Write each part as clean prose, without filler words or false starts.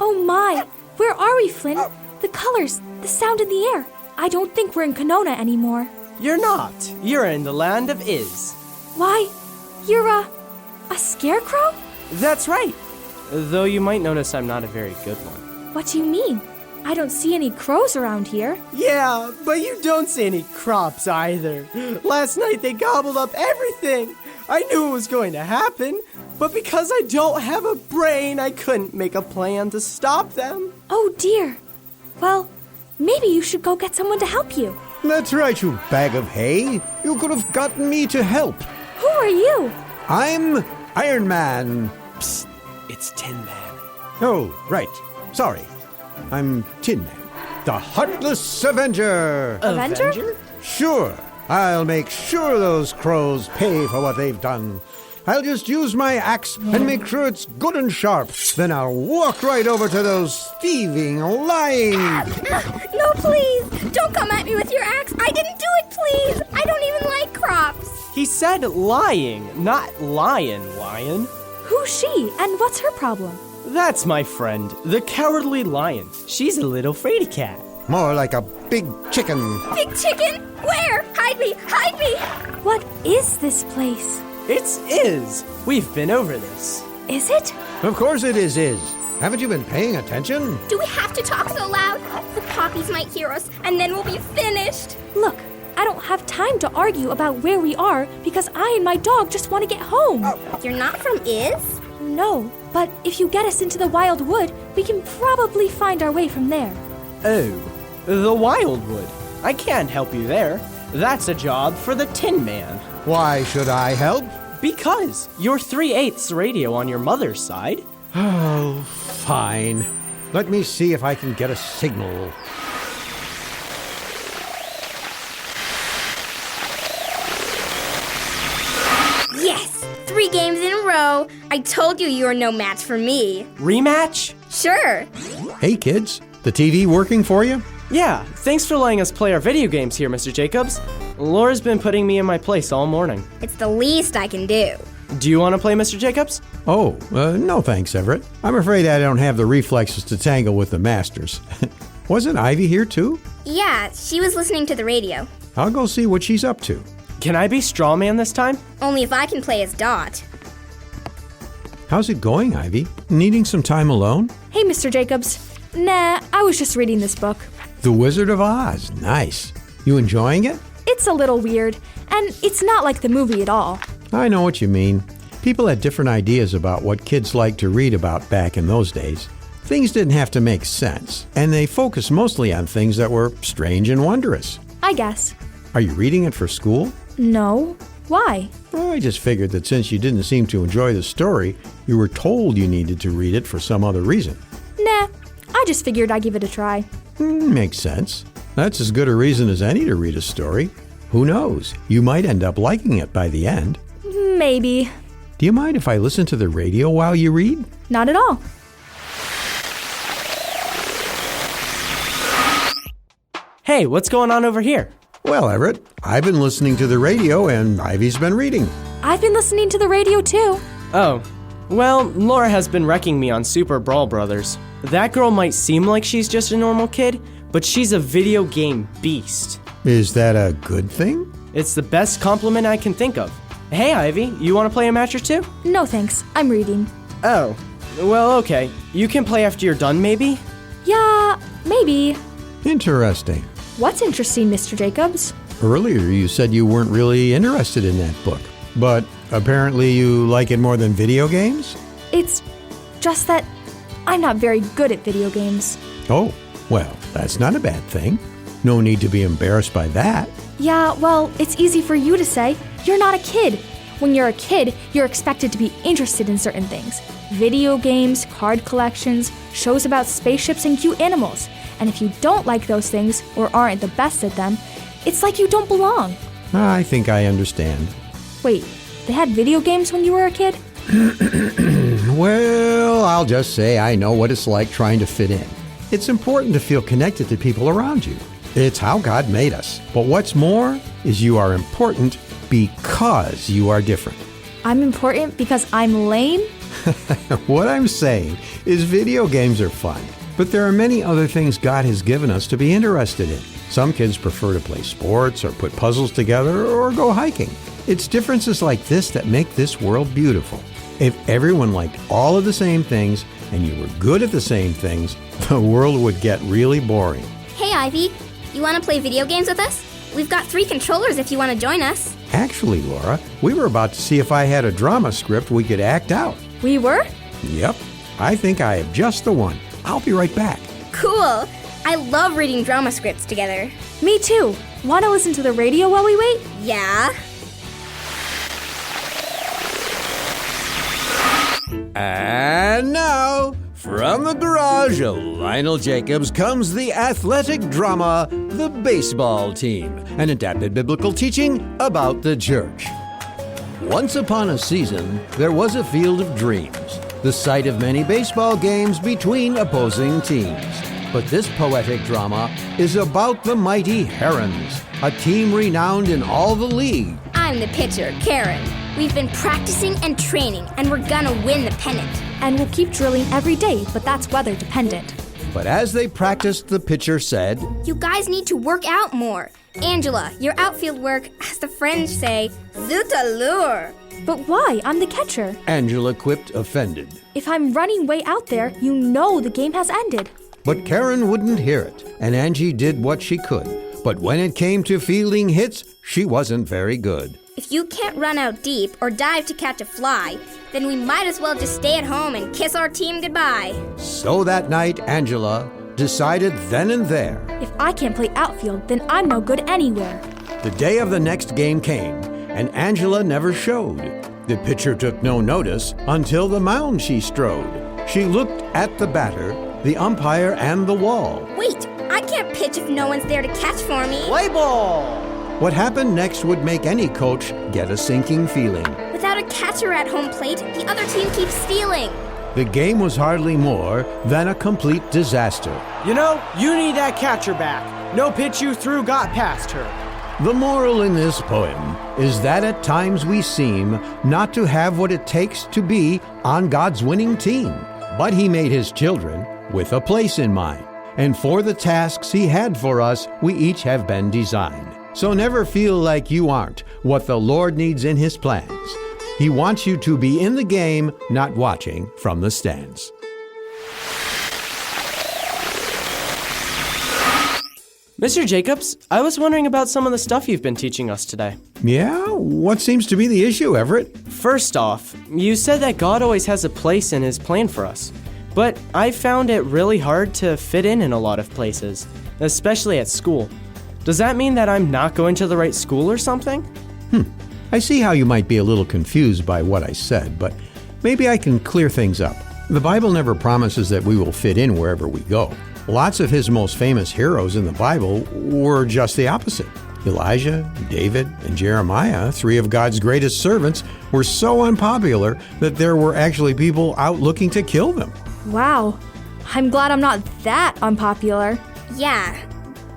Oh my! Where are we, Flynn? The colors, the sound in the air. I don't think we're in Canona anymore. You're not. You're in the land of Iz. Why? You're a scarecrow? That's right. Though you might notice I'm not a very good one. What do you mean? I don't see any crows around here. Yeah, but you don't see any crops either. Last night they gobbled up everything. I knew it was going to happen, but because I don't have a brain, I couldn't make a plan to stop them. Oh dear. Well, maybe you should go get someone to help you. That's right, you bag of hay. You could have gotten me to help. Who are you? I'm Iron Man. Psst, it's Tin Man. Oh, right. Sorry. I'm Tin Man, the Heartless Avenger. Avenger? Sure. I'll make sure those crows pay for what they've done. I'll just use my axe and make sure it's good and sharp. Then I'll walk right over to those thieving, lying... No, please! Don't come at me with your axe! I didn't do it, please! I don't even like crops! He said lying, not lion. Who's she, and what's her problem? That's my friend, the Cowardly Lion. She's a little fraidy cat. More like a big chicken. Big chicken? Where? Hide me! Hide me! What is this place? It's Iz. We've been over this. Is it? Of course it is. Haven't you been paying attention? Do we have to talk so loud? The poppies might hear us, and then we'll be finished. Look, I don't have time to argue about where we are because I and my dog just want to get home. You're not from Iz? No, but if you get us into the wild wood, we can probably find our way from there. Oh, the Wildwood. I can't help you there. That's a job for the Tin Man. Why should I help? Because you're 3/8 radio on your mother's side. Oh, fine. Let me see if I can get a signal. Yes! 3 games in a row. I told you you're no match for me. Rematch? Sure. Hey, kids. The TV working for you? Yeah, thanks for letting us play our video games here, Mr. Jacobs. Laura's been putting me in my place all morning. It's the least I can do. Do you want to play, Mr. Jacobs? Oh, no thanks, Everett. I'm afraid I don't have the reflexes to tangle with the masters. Wasn't Ivy here, too? Yeah, she was listening to the radio. I'll go see what she's up to. Can I be Straw Man this time? Only if I can play as Dot. How's it going, Ivy? Needing some time alone? Hey, Mr. Jacobs. Nah, I was just reading this book. The Wizard of Oz. Nice. You enjoying it? It's a little weird, and it's not like the movie at all. I know what you mean. People had different ideas about what kids liked to read about back in those days. Things didn't have to make sense, and they focused mostly on things that were strange and wondrous. I guess. Are you reading it for school? No. Why? Well, I just figured that since you didn't seem to enjoy the story, you were told you needed to read it for some other reason. Nah, I just figured I'd give it a try. Makes sense. That's as good a reason as any to read a story. Who knows? You might end up liking it by the end. Maybe. Do you mind if I listen to the radio while you read? Not at all. Hey, what's going on over here? Well, Everett, I've been listening to the radio and Ivy's been reading. I've been listening to the radio too. Oh, well, Laura has been wrecking me on Super Brawl Brothers. That girl might seem like she's just a normal kid, but she's a video game beast. Is that a good thing? It's the best compliment I can think of. Hey, Ivy, you want to play a match or two? No thanks, I'm reading. Oh, well, okay. You can play after you're done, maybe? Yeah, maybe. Interesting. What's interesting, Mr. Jacobs? Earlier you said you weren't really interested in that book, but apparently you like it more than video games? It's just that I'm not very good at video games. Oh, well, that's not a bad thing. No need to be embarrassed by that. Yeah, well, it's easy for you to say. You're not a kid. When you're a kid, you're expected to be interested in certain things. Video games, card collections, shows about spaceships and cute animals. And if you don't like those things, or aren't the best at them, it's like you don't belong. I think I understand. Wait, they had video games when you were a kid? Well, I'll just say I know what it's like trying to fit in. It's important to feel connected to people around you. It's how God made us. But what's more is you are important because you are different. I'm important because I'm lame? What I'm saying is video games are fun, but there are many other things God has given us to be interested in. Some kids prefer to play sports or put puzzles together or go hiking. It's differences like this that make this world beautiful. If everyone liked all of the same things and you were good at the same things, the world would get really boring. Hey, Ivy, you want to play video games with us? We've got 3 controllers if you want to join us. Actually, Laura, we were about to see if I had a drama script we could act out. We were? Yep, I think I have just the one. I'll be right back. Cool. I love reading drama scripts together. Me too. Want to listen to the radio while we wait? Yeah. And now, from the garage of Lionel Jacobs comes the athletic drama, The Baseball Team, an adapted biblical teaching about the church. Once upon a season, there was a field of dreams, the site of many baseball games between opposing teams. But this poetic drama is about the mighty Herons, a team renowned in all the league. I'm the pitcher, Karen. We've been practicing and training, and we're gonna win the pennant. And we'll keep drilling every day, but that's weather dependent. But as they practiced, the pitcher said, You guys need to work out more. Angela, your outfield work, as the French say, zut allure. But why? I'm the catcher. Angela quipped, offended. If I'm running way out there, you know the game has ended. But Karen wouldn't hear it, and Angie did what she could. But when it came to fielding hits, she wasn't very good. If you can't run out deep or dive to catch a fly, then we might as well just stay at home and kiss our team goodbye. So that night, Angela decided then and there. If I can't play outfield, then I'm no good anywhere. The day of the next game came, and Angela never showed. The pitcher took no notice until the mound she strode. She looked at the batter, the umpire, and the wall. Wait, I can't pitch if no one's there to catch for me. Play ball! What happened next would make any coach get a sinking feeling. Without a catcher at home plate, the other team keeps stealing. The game was hardly more than a complete disaster. You know, you need that catcher back. No pitch you threw got past her. The moral in this poem is that at times we seem not to have what it takes to be on God's winning team. But He made His children with a place in mind. And for the tasks He had for us, we each have been designed. So never feel like you aren't what the Lord needs in His plans. He wants you to be in the game, not watching from the stands. Mr. Jacobs, I was wondering about some of the stuff you've been teaching us today. Yeah? What seems to be the issue, Everett? First off, you said that God always has a place in His plan for us. But I found it really hard to fit in a lot of places, especially at school. Does that mean that I'm not going to the right school or something? I see how you might be a little confused by what I said, but maybe I can clear things up. The Bible never promises that we will fit in wherever we go. Lots of His most famous heroes in the Bible were just the opposite. Elijah, David, and Jeremiah, 3 of God's greatest servants, were so unpopular that there were actually people out looking to kill them. Wow. I'm glad I'm not that unpopular. Yeah,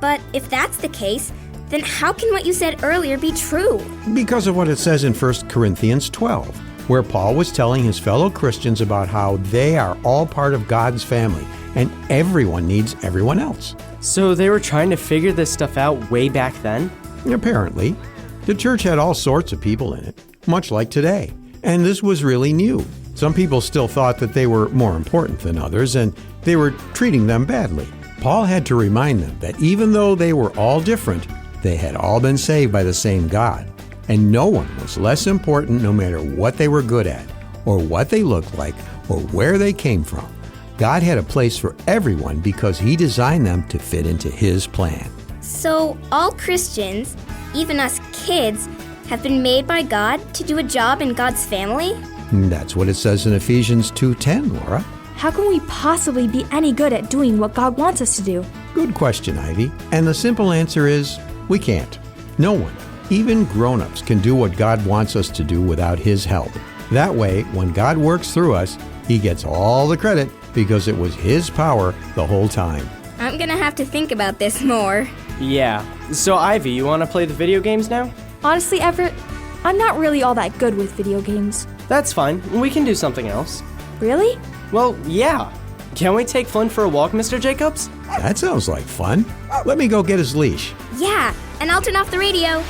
but if that's the case, then how can what you said earlier be true? Because of what it says in 1 Corinthians 12, where Paul was telling his fellow Christians about how they are all part of God's family, and everyone needs everyone else. So they were trying to figure this stuff out way back then? Apparently. The church had all sorts of people in it, much like today. And this was really new. Some people still thought that they were more important than others, and they were treating them badly. Paul had to remind them that even though they were all different, they had all been saved by the same God. And no one was less important no matter what they were good at, or what they looked like, or where they came from. God had a place for everyone because He designed them to fit into His plan. So all Christians, even us kids, have been made by God to do a job in God's family? That's what it says in Ephesians 2:10, Laura. How can we possibly be any good at doing what God wants us to do? Good question, Ivy. And the simple answer is, we can't. No one, even grown-ups, can do what God wants us to do without His help. That way, when God works through us, He gets all the credit because it was His power the whole time. I'm gonna have to think about this more. Yeah. So Ivy, you want to play the video games now? Honestly, Everett, I'm not really all that good with video games. That's fine. We can do something else. Really? Well, yeah. Can we take Flynn for a walk, Mr. Jacobs? That sounds like fun. Let me go get his leash. Yeah, and I'll turn off the radio.